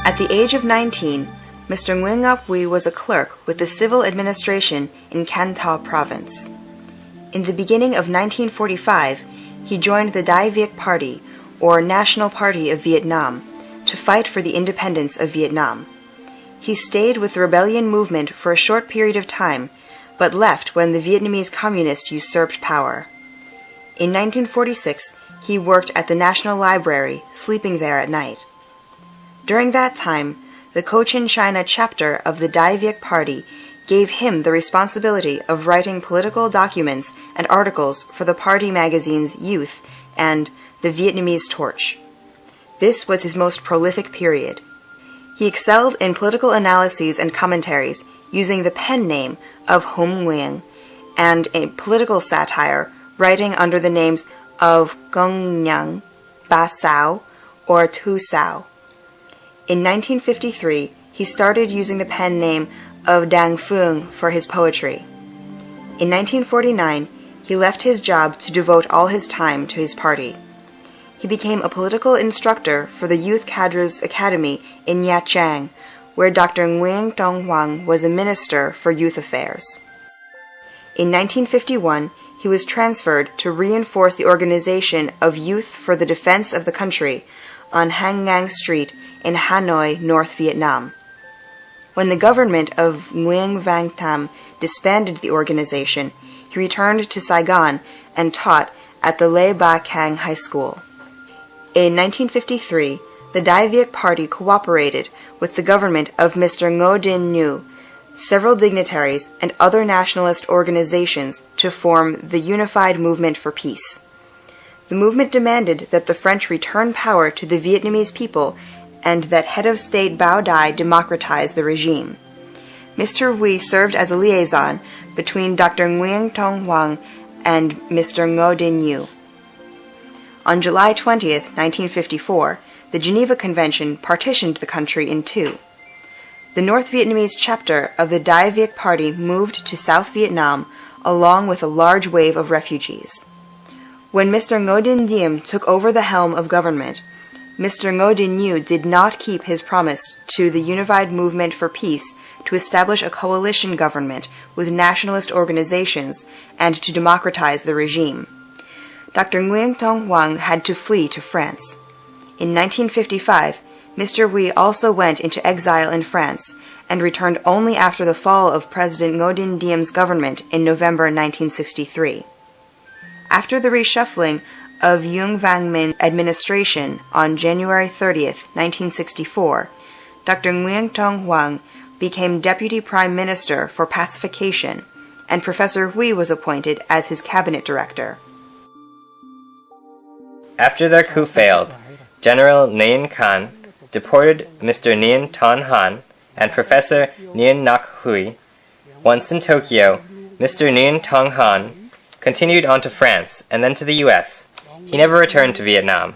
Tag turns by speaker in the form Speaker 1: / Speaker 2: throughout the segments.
Speaker 1: At the age of 19, Mr. Nguyen was a clerk with the civil administration in Can Tho province. In the beginning of 1945, he joined the Dai Viet Party, or National Party of Vietnam, to fight for the independence of Vietnam. He stayed with the rebellion movement for a short period of time, but left when the Vietnamese communists usurped power. In 1946, he worked at the National Library, sleeping there at night. During that time, the Cochin China chapter of the Dai Viet Party gave him the responsibility of writing political documents and articles for the party magazines Youth and The Vietnamese Torch. This was his most prolific period. He excelled in political analyses and commentaries using the pen name of Hung Nguyen and in political satire writing under the names of Gong Nhang, Ba Sao, or Tu Sao. In 1953, he started using the pen name of Dang Phuong for his poetry. In 1949, he left his job to devote all his time to his party. He became a political instructor for the Youth Cadres Academy in Nha Trang, where Dr. Nguyen Tong Hoang was a minister for youth affairs. In 1951, he was transferred to reinforce the organization of Youth for the Defense of the Country on Hang Ngang Street in Hanoi, North Vietnam. When the government of Nguyen Van Tham disbanded the organization, he returned to Saigon and taught at the Le Ba Cang High School. In 1953, the Dai Viet Party cooperated with the government of Mr. Ngo Dinh Nhu, several dignitaries, and other nationalist organizations to form the Unified Movement for Peace. The movement demanded that the French return power to the Vietnamese people and that head of state Bao Dai democratize the regime. Mr. Huy served as a liaison between Dr. Nguyen Tong Hoang and Mr. Ngo Dinh Nhu. On July 20, 1954, the Geneva Convention partitioned the country in two. The North Vietnamese chapter of the Dai Viet Party moved to South Vietnam along with a large wave of refugees. When Mr. Ngo Dinh Diem took over the helm of government, Mr. Ngo Dinh Nhu did not keep his promise to the Unified Movement for Peace to establish a coalition government with nationalist organizations and to democratize the regime. Dr. Nguyen Tong Hoang had to flee to France. In 1955, Mr. Huy also went into exile in France and returned only after the fall of President Ngo Dinh Diem's government in November 1963. After the reshuffling of Yung Vang Min administration on January 30, 1964, Dr. Nguyen Tong Hoang became Deputy Prime Minister for Pacification, and Professor Huy was appointed as his cabinet director.
Speaker 2: After their coup failed, General Nguyen Khan deported Mr. Nguyen Ton Han and Professor Nguyen Ngoc Huy. Once in Tokyo, Mr. Nguyen Tong Han continued on to France and then to the U.S. He never returned to Vietnam.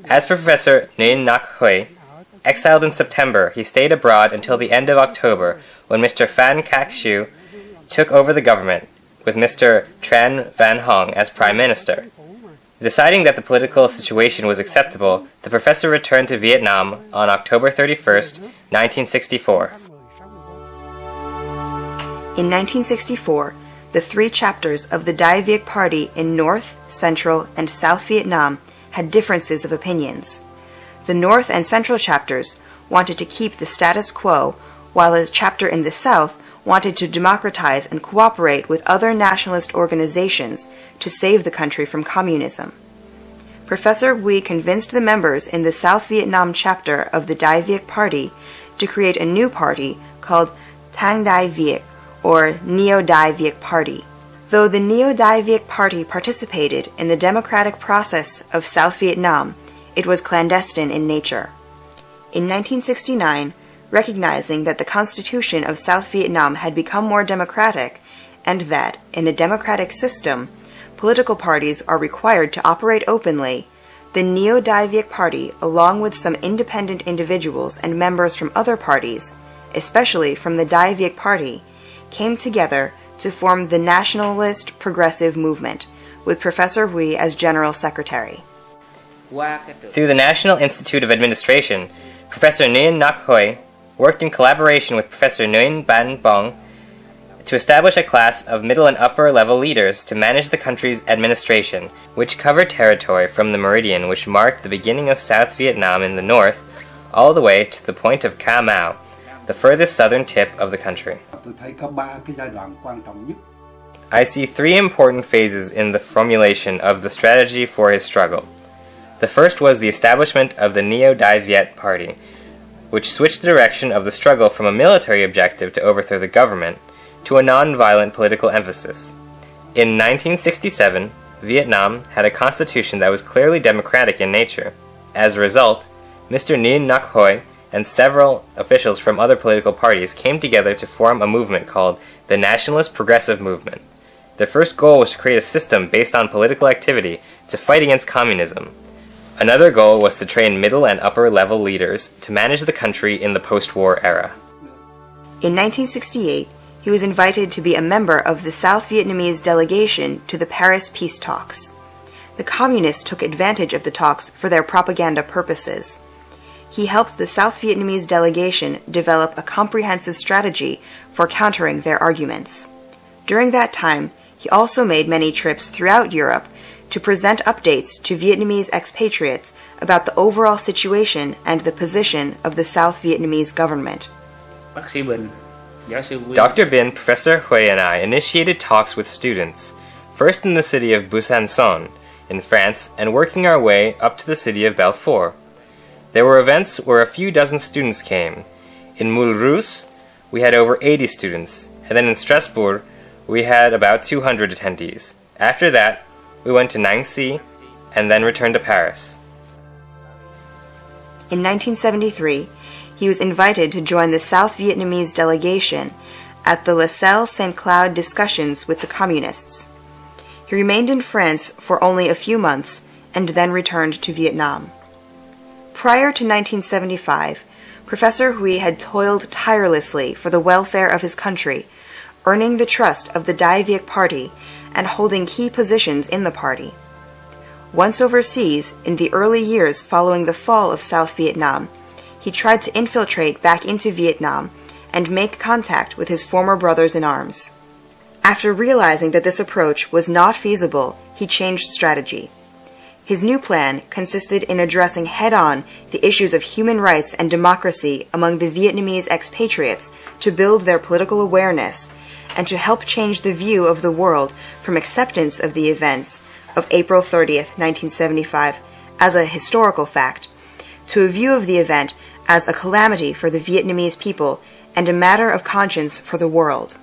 Speaker 2: As for Professor Nguyen Ngoc Huy, exiled in September, he stayed abroad until the end of October when Mr. Phan Cach Siu took over the government with Mr. Tran Van Hong as Prime Minister. Deciding that the political situation was acceptable, the professor returned to Vietnam on October 31, 1964.
Speaker 1: In 1964, the three chapters of the Dai Viet Party in North, Central, and South Vietnam had differences of opinions. The North and Central chapters wanted to keep the status quo, while a chapter in the South wanted to democratize and cooperate with other nationalist organizations to save the country from communism. Professor Huy convinced the members in the South Vietnam chapter of the Dai Viet Party to create a new party called Thang Dai Viet, or Neo-Dai Viet Party. Though the Neo-Dai Viet Party participated in the democratic process of South Vietnam, it was clandestine in nature. In 1969, recognizing that the Constitution of South Vietnam had become more democratic, and that, in a democratic system, political parties are required to operate openly, the Neo-Dai Viet Party, along with some independent individuals and members from other parties, especially from the Dai Viet Party, came together to form the Nationalist Progressive Movement, with Professor Huy as General Secretary.
Speaker 2: Through the National Institute of Administration, Professor Nguyen Ngoc worked in collaboration with Professor Nguyen Ban Bong to establish a class of middle and upper level leaders to manage the country's administration, which covered territory from the meridian which marked the beginning of South Vietnam in the north all the way to the point of Ca Mau, the furthest southern tip of the country. I see three important phases in the formulation of the strategy for his struggle. The first was the establishment of the Neo-Dai Viet Party, which switched the direction of the struggle from a military objective to overthrow the government to a non-violent political emphasis. In 1967, Vietnam had a constitution that was clearly democratic in nature. As a result, Mr. Nguyen Ngoc Hoi and several officials from other political parties came together to form a movement called the Nationalist Progressive Movement. Their first goal was to create a system based on political activity to fight against communism. Another goal was to train middle and upper level leaders to manage the country in the post-war era.
Speaker 1: In 1968, he was invited to be a member of the South Vietnamese delegation to the Paris peace talks. The Communists took advantage of the talks for their propaganda purposes. He helped the South Vietnamese delegation develop a comprehensive strategy for countering their arguments. During that time, he also made many trips throughout Europe to present updates to Vietnamese expatriates about the overall situation and the position of the South Vietnamese government.
Speaker 2: Dr. Bin, Professor Hui, and I initiated talks with students, first in the city of Besançon, in France, and working our way up to the city of Belfort. There were events where a few dozen students came. In Mulhouse, we had over 80 students, and then in Strasbourg, we had about 200 attendees. After that, we went to Nancy, and then returned to Paris.
Speaker 1: In 1973, he was invited to join the South Vietnamese delegation at the La Salle St. Cloud discussions with the Communists. He remained in France for only a few months and then returned to Vietnam. Prior to 1975, Professor Huy had toiled tirelessly for the welfare of his country, earning the trust of the Dai Viet Party and holding key positions in the party. Once overseas, in the early years following the fall of South Vietnam, he tried to infiltrate back into Vietnam and make contact with his former brothers-in-arms. After realizing that this approach was not feasible, he changed strategy. His new plan consisted in addressing head-on the issues of human rights and democracy among the Vietnamese expatriates to build their political awareness and to help change the view of the world from acceptance of the events of April 30th, 1975 as a historical fact to a view of the event as a calamity for the Vietnamese people and a matter of conscience for the world.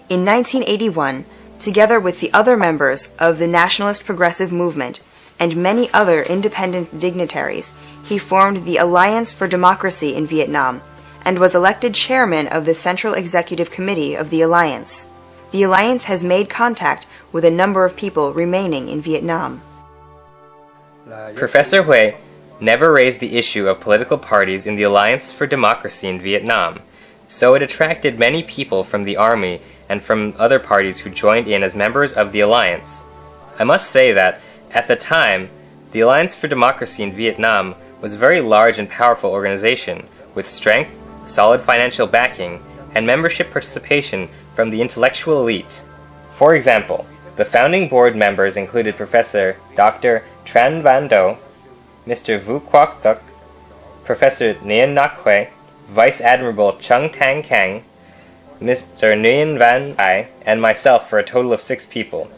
Speaker 1: In 1981, together with the other members of the Nationalist Progressive Movement and many other independent dignitaries, he formed the Alliance for Democracy in Vietnam and was elected chairman of the Central Executive Committee of the Alliance. The Alliance has made contact with a number of people remaining in Vietnam.
Speaker 2: Professor Hui never raised the issue of political parties in the Alliance for Democracy in Vietnam, so it attracted many people from the army and from other parties who joined in as members of the Alliance. I must say that, at the time, the Alliance for Democracy in Vietnam was a very large and powerful organization, with strength, solid financial backing, and membership participation from the intellectual elite. For example, the founding board members included Professor Dr. Tran Van Do, Mr. Vu Quoc Thuc, Professor Nguyen Ngoc Hoi, Vice Admiral Chung Tang Kang, Mr. Nguyen Van Ai, and myself for a total of 6 people.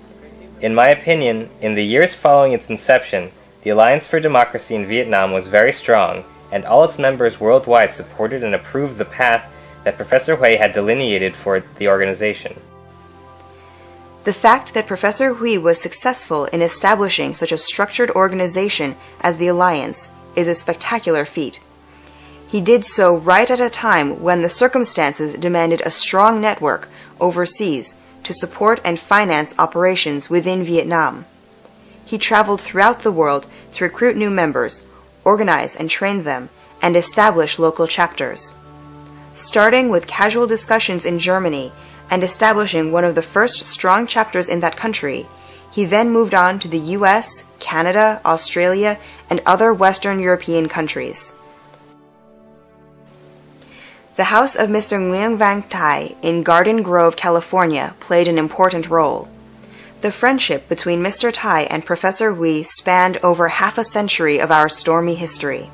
Speaker 2: In my opinion, in the years following its inception, the Alliance for Democracy in Vietnam was very strong, and all its members worldwide supported and approved the path that Professor Hui had delineated for the organization.
Speaker 1: The fact that Professor Huy was successful in establishing such a structured organization as the Alliance is a spectacular feat. He did so right at a time when the circumstances demanded a strong network overseas to support and finance operations within Vietnam. He traveled throughout the world to recruit new members, organize and train them, and establish local chapters. Starting with casual discussions in Germany and establishing one of the first strong chapters in that country, He then moved on to the US, Canada, Australia, and other Western European countries. The house of Mr. Nguyen Vang Thai in Garden Grove, California, played an important role. The friendship between Mr. Thai and Professor Hui spanned over half a century of our stormy history.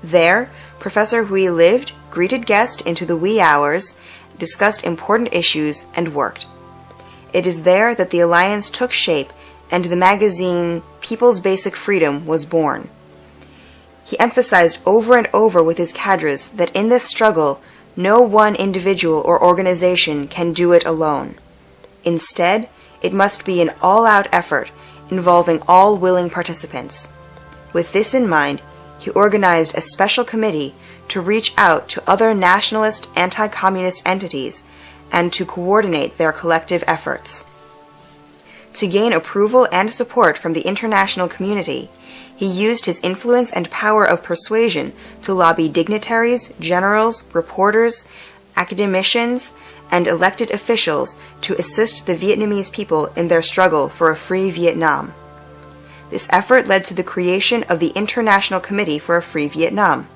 Speaker 1: There, Professor Hui lived, greeted guests into the wee hours, discussed important issues, and worked. It is there that the alliance took shape and the magazine People's Basic Freedom was born. He emphasized over and over with his cadres that in this struggle, no one individual or organization can do it alone. Instead, it must be an all-out effort involving all willing participants. With this in mind, he organized a special committee to reach out to other nationalist anti-communist entities and to coordinate their collective efforts. To gain approval and support from the international community, he used his influence and power of persuasion to lobby dignitaries, generals, reporters, academicians, and elected officials to assist the Vietnamese people in their struggle for a free Vietnam. This effort led to the creation of the International Committee for a Free Vietnam.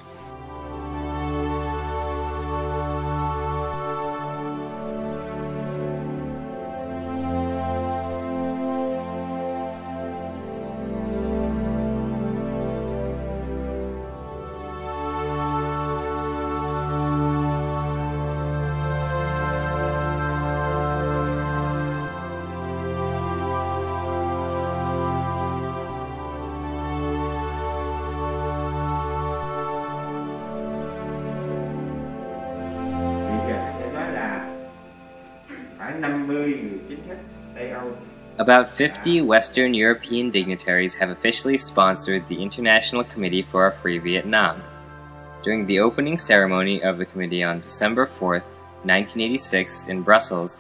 Speaker 2: About 50 Western European dignitaries have officially sponsored the International Committee for a Free Vietnam. During the opening ceremony of the committee on December 4, 1986, in Brussels,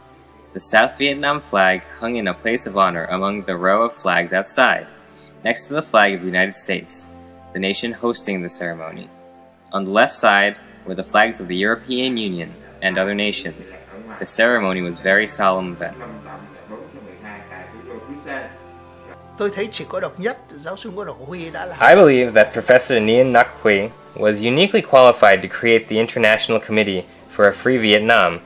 Speaker 2: the South Vietnam flag hung in a place of honor among the row of flags outside, next to the flag of the United States, the nation hosting the ceremony. On the left side were the flags of the European Union and other nations. The ceremony was a very solemn event.
Speaker 3: I believe that Professor Ngoc was uniquely qualified to create the International Committee for a Free Vietnam.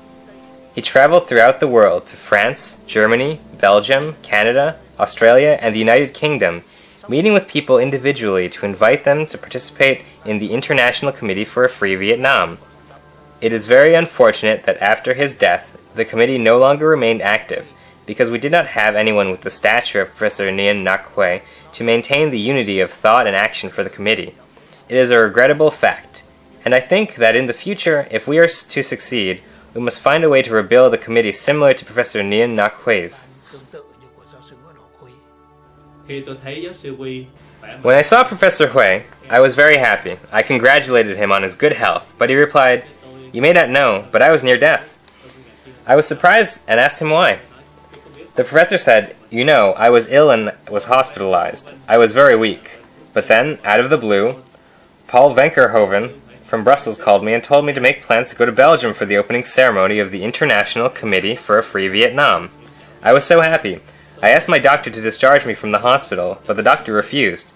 Speaker 3: He traveled throughout the world to France, Germany, Belgium, Canada, Australia, and the United Kingdom, meeting with people individually to invite them to participate in the International Committee for a Free Vietnam. It is very unfortunate that after his death, the committee no longer remained active, because we did not have anyone with the stature of Professor Ngoc to maintain the unity of thought and action for the committee. It is a regrettable fact, and I think that in the future, if we are to succeed, we must find a way to rebuild a committee similar to Professor Ngoc's. When I saw Professor Hui, I was very happy. I congratulated him on his good health, but he replied, "You may not know, but I was near death." I was surprised and asked him why. The professor said, "You know, I was ill and was hospitalized. I was very weak. But then, out of the blue, Paul Venkerhoven from Brussels called me and told me to make plans to go to Belgium for the opening ceremony of the International Committee for a Free Vietnam. I was so happy. I asked my doctor to discharge me from the hospital, but the doctor refused.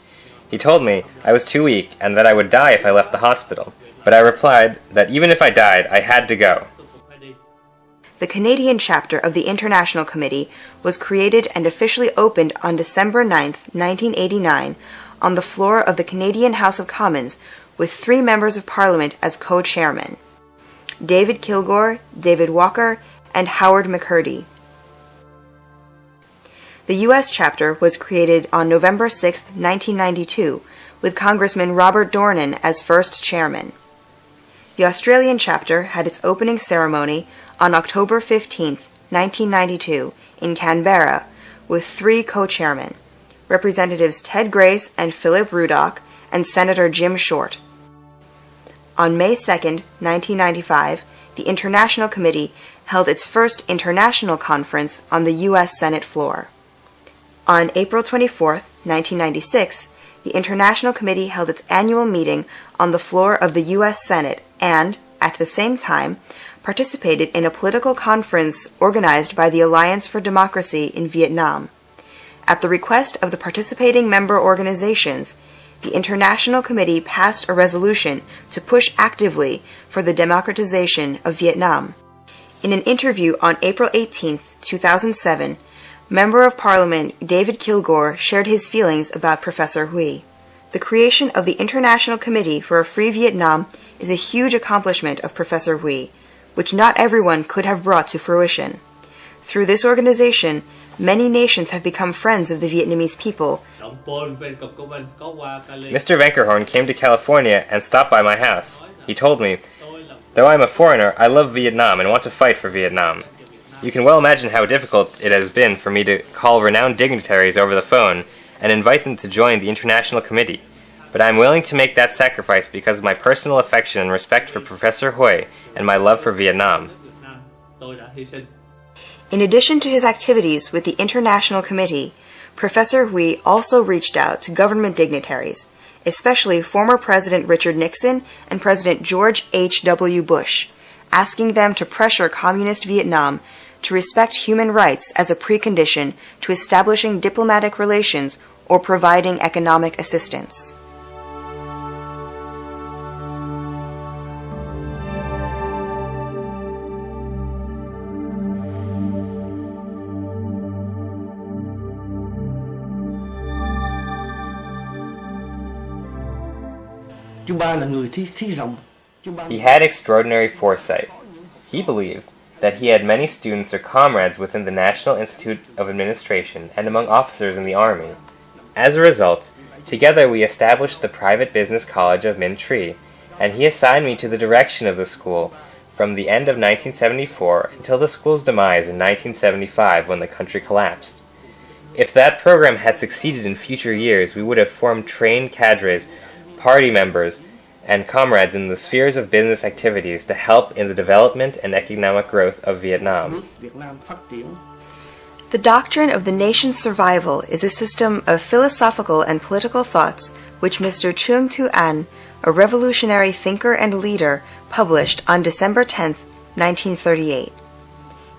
Speaker 3: He told me I was too weak and that I would die if I left the hospital. But I replied that even if I died, I had to go."
Speaker 1: The Canadian chapter of the International Committee was created and officially opened on December 9, 1989, on the floor of the Canadian House of Commons, with 3 members of Parliament as co-chairmen: David Kilgour, David Walker, and Howard McCurdy. The U.S. chapter was created on November 6, 1992, with Congressman Robert Dornan as first chairman. The Australian chapter had its opening ceremony on October 15, 1992, in Canberra, with 3 co-chairmen, Representatives Ted Grace and Philip Rudock, and Senator Jim Short. On May 2, 1995, the International Committee held its first international conference on the U.S. Senate floor. On April 24, 1996, the International Committee held its annual meeting on the floor of the U.S. Senate and, at the same time, participated in a political conference organized by the Alliance for Democracy in Vietnam. At the request of the participating member organizations, the International Committee passed a resolution to push actively for the democratization of Vietnam. In an interview on April 18, 2007, Member of Parliament David Kilgore shared his feelings about Professor Huy. The creation of the International Committee for a Free Vietnam is a huge accomplishment of Professor Huy, which not everyone could have brought to fruition. Through this organization, many nations have become friends of the Vietnamese people.
Speaker 3: Mr. Vankerhorn came to California and stopped by my house. He told me, "Though I am a foreigner, I love Vietnam and want to fight for Vietnam." You can well imagine how difficult it has been for me to call renowned dignitaries over the phone and invite them to join the International Committee, but I am willing to make that sacrifice because of my personal affection and respect for Professor Huy and my love for Vietnam.
Speaker 1: In addition to his activities with the International Committee, Professor Huy also reached out to government dignitaries, especially former President Richard Nixon and President George H.W. Bush, asking them to pressure Communist Vietnam to respect human rights as a precondition to establishing diplomatic relations or providing economic assistance.
Speaker 3: He had extraordinary foresight. He believed that he had many students or comrades within the National Institute of Administration and among officers in the Army. As a result, together we established the private business college of Minh Tri, and he assigned me to the direction of the school from the end of 1974 until the school's demise in 1975 when the country collapsed. If that program had succeeded in future years, we would have formed trained cadres, party members, and comrades in the spheres of business activities to help in the development and economic growth of Vietnam.
Speaker 1: The doctrine of the nation's survival is a system of philosophical and political thoughts which Mr. Truong Tu An, a revolutionary thinker and leader, published on December 10, 1938.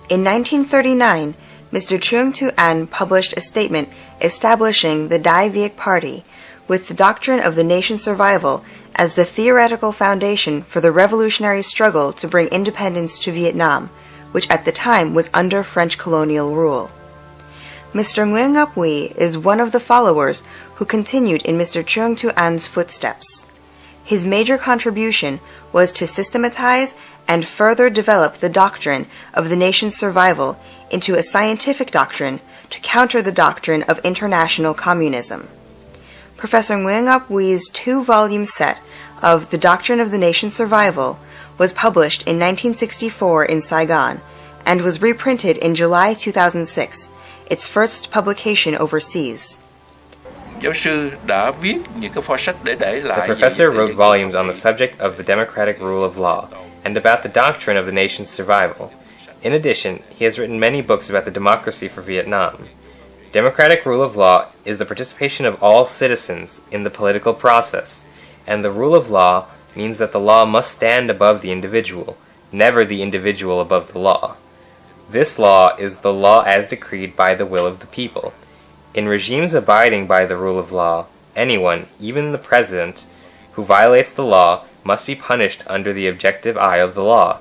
Speaker 1: In 1939, Mr. Truong Tu An published a statement establishing the Dai Viet Party with the doctrine of the nation's survival as the theoretical foundation for the revolutionary struggle to bring independence to Vietnam, which at the time was under French colonial rule. Mr. Nguyen is one of the followers who continued in Mr. Truong Tu An's footsteps. His major contribution was to systematize and further develop the doctrine of the nation's survival into a scientific doctrine to counter the doctrine of international communism. Professor Nguyen Hui's two-volume set of The Doctrine of the Nation's Survival was published in 1964 in Saigon and was reprinted in July 2006, its first publication overseas.
Speaker 3: The professor wrote volumes on the subject of the democratic rule of law and about the doctrine of the nation's survival. In addition, he has written many books about the democracy for Vietnam. Democratic rule of law is the participation of all citizens in the political process, and the rule of law means that the law must stand above the individual, never the individual above the law. This law is the law as decreed by the will of the people. In regimes abiding by the rule of law, anyone, even the president, who violates the law must be punished under the objective eye of the law.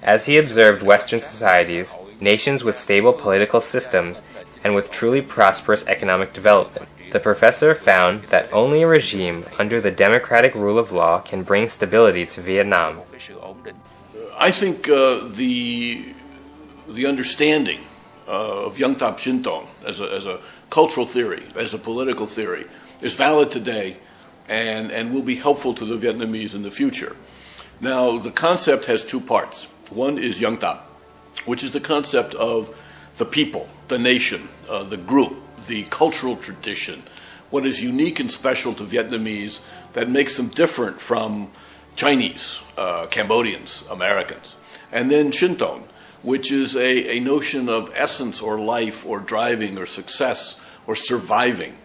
Speaker 3: As he observed Western societies, nations with stable political systems, and with truly prosperous economic development, the professor found that only a regime under the democratic rule of law can bring stability to Vietnam.
Speaker 4: I think the understanding of Yang Tap Shin Tong as a cultural theory, as a political theory, is valid today and will be helpful to the Vietnamese in the future. Now, the concept has two parts. One is Yang Tap, which is the concept of the people, the nation, the group, the cultural tradition, what is unique and special to Vietnamese that makes them different from Chinese, Cambodians, Americans. And then Shin Tong, which is a notion of essence or life or driving or success or surviving.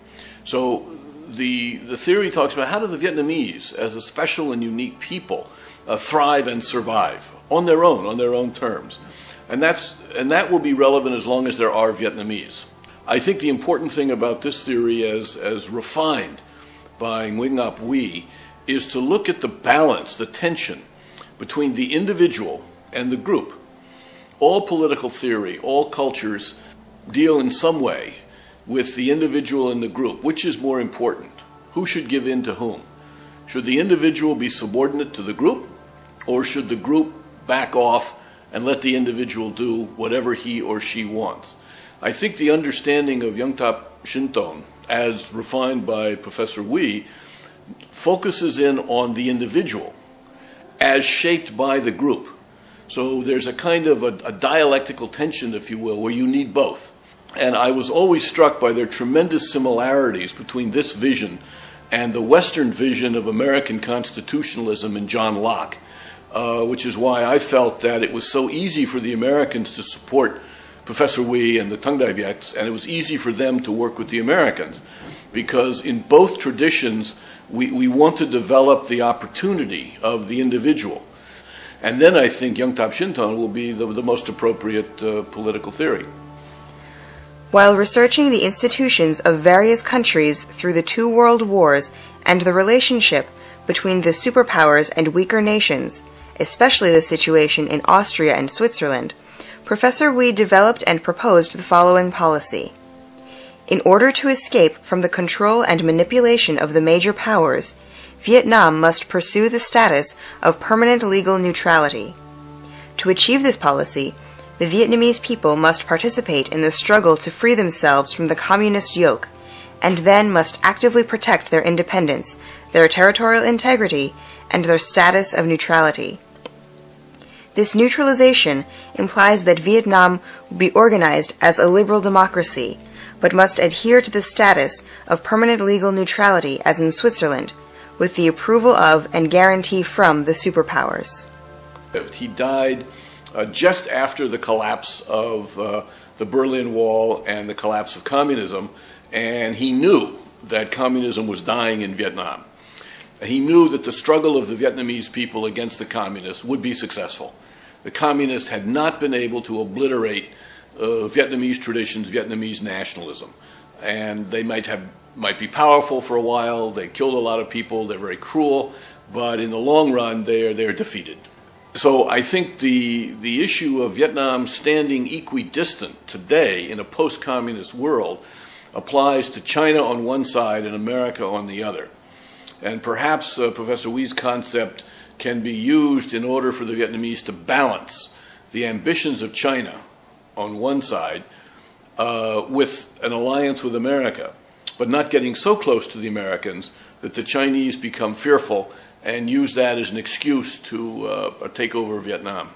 Speaker 4: So the theory talks about how do the Vietnamese, as a special and unique people, thrive and survive on their own terms. And that will be relevant as long as there are Vietnamese. I think the important thing about this theory, as refined by Nguyen is to look at the balance, the tension between the individual and the group. All political theory, all cultures deal in some way with the individual and the group. Which is more important? Who should give in to whom? Should the individual be subordinate to the group, or should the group back off and let the individual do whatever he or she wants? I think the understanding of Yungtap Shinton, as refined by Professor Wee, focuses in on the individual as shaped by the group. So there's a kind of a dialectical tension, if you will, where you need both. And I was always struck by their tremendous similarities between this vision and the Western vision of American constitutionalism in John Locke, which is why I felt that it was so easy for the Americans to support Professor Wee and the Tung Dai Viets, and it was easy for them to work with the Americans, because in both traditions we want to develop the opportunity of the individual. And then I think Yungtap Shinton will be the most appropriate political theory.
Speaker 1: While researching the institutions of various countries through the two world wars and the relationship between the superpowers and weaker nations, especially the situation in Austria and Switzerland, Professor Wee developed and proposed the following policy. In order to escape from the control and manipulation of the major powers, Vietnam must pursue the status of permanent legal neutrality. To achieve this policy, the Vietnamese people must participate in the struggle to free themselves from the communist yoke, and then must actively protect their independence, their territorial integrity, and their status of neutrality. This neutralization implies that Vietnam would be organized as a liberal democracy, but must adhere to the status of permanent legal neutrality as in Switzerland, with the approval of and guarantee from the superpowers.
Speaker 4: He died just after the collapse of the Berlin Wall and the collapse of communism, and he knew that communism was dying in Vietnam. He knew that the struggle of the Vietnamese people against the communists would be successful. The communists had not been able to obliterate Vietnamese traditions, Vietnamese nationalism. And they might be powerful for a while, they killed a lot of people, they're very cruel, but in the long run they're defeated. So I think the issue of Vietnam standing equidistant today in a post-communist world applies to China on one side and America on the other. And perhaps Professor Wee's concept can be used in order for the Vietnamese to balance the ambitions of China on one side with an alliance with America, but not getting so close to the Americans that the Chinese become fearful and use that as an excuse to take over Vietnam.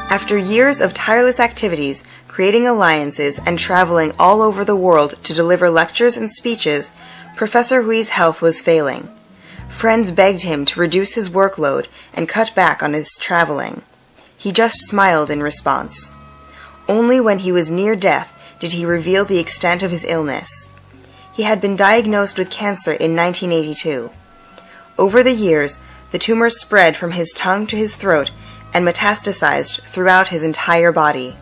Speaker 1: After years of tireless activities, creating alliances, and traveling all over the world to deliver lectures and speeches, Professor Hui's health was failing. Friends begged him to reduce his workload and cut back on his traveling. He just smiled in response. Only when he was near death did he reveal the extent of his illness. He had been diagnosed with cancer in 1982. Over the years, the tumor spread from his tongue to his throat and metastasized throughout his entire body.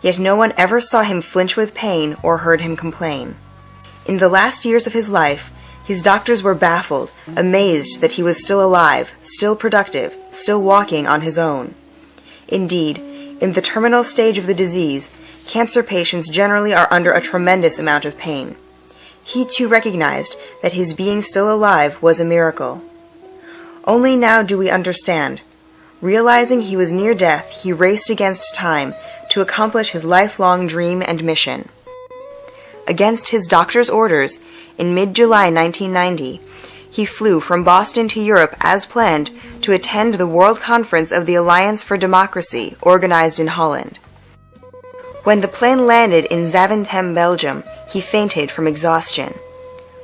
Speaker 1: Yet no one ever saw him flinch with pain or heard him complain. In the last years of his life, his doctors were baffled, amazed that he was still alive, still productive, still walking on his own. Indeed, in the terminal stage of the disease, cancer patients generally are under a tremendous amount of pain. He too recognized that his being still alive was a miracle. Only now do we understand. Realizing he was near death, he raced against time to accomplish his lifelong dream and mission. Against his doctor's orders, in mid-July 1990, he flew from Boston to Europe as planned to attend the World Conference of the Alliance for Democracy, organized in Holland. When the plane landed in Zaventem, Belgium, he fainted from exhaustion.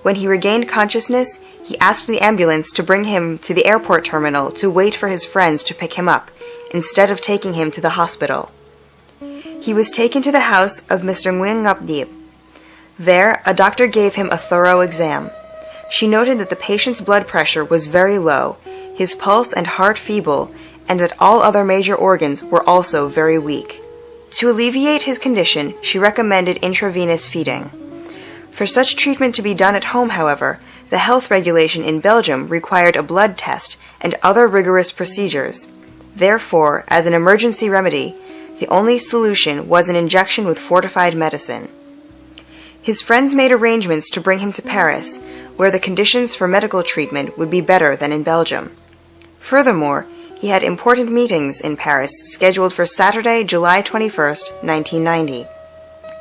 Speaker 1: When he regained consciousness, he asked the ambulance to bring him to the airport terminal to wait for his friends to pick him up, instead of taking him to the hospital. He was taken to the house of Mr. Nguyen. There, a doctor gave him a thorough exam. She noted that the patient's blood pressure was very low, his pulse and heart feeble, and that all other major organs were also very weak. To alleviate his condition, she recommended intravenous feeding. For such treatment to be done at home, however, the health regulation in Belgium required a blood test and other rigorous procedures. Therefore, as an emergency remedy, the only solution was an injection with fortified medicine. His friends made arrangements to bring him to Paris, where the conditions for medical treatment would be better than in Belgium. Furthermore, he had important meetings in Paris scheduled for Saturday, July 21st, 1990.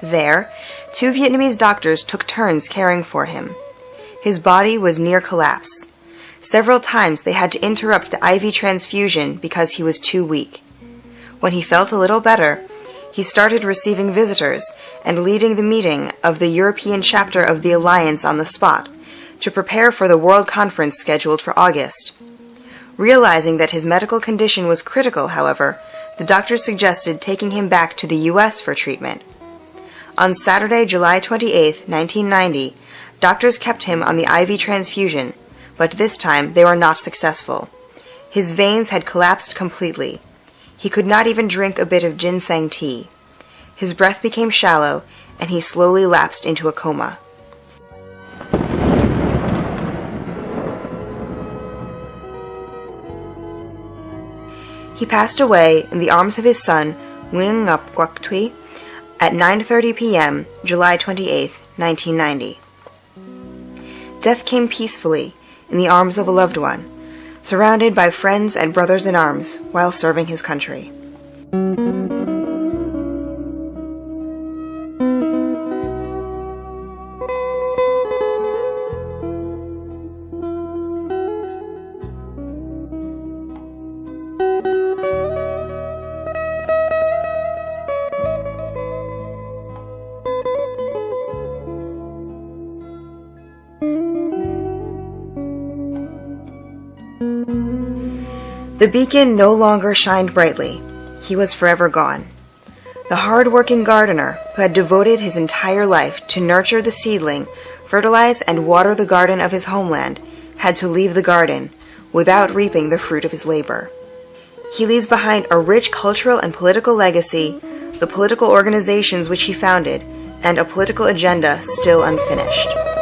Speaker 1: There, 2 Vietnamese doctors took turns caring for him. His body was near collapse. Several times they had to interrupt the IV transfusion because he was too weak. When he felt a little better, he started receiving visitors and leading the meeting of the European chapter of the Alliance on the spot to prepare for the World Conference scheduled for August. Realizing that his medical condition was critical, however, the doctors suggested taking him back to the U.S. for treatment. On Saturday, July 28, 1990, doctors kept him on the IV transfusion, but this time they were not successful. His veins had collapsed completely. He could not even drink a bit of ginseng tea. His breath became shallow, and he slowly lapsed into a coma. He passed away in the arms of his son, Nguyen at 9:30 p.m., July 28, 1990. Death came peacefully in the arms of a loved one, surrounded by friends and brothers in arms while serving his country. The beacon no longer shined brightly. He was forever gone. The hard-working gardener who had devoted his entire life to nurture the seedling, fertilize and water the garden of his homeland, had to leave the garden without reaping the fruit of his labor. He leaves behind a rich cultural and political legacy, the political organizations which he founded, and a political agenda still unfinished.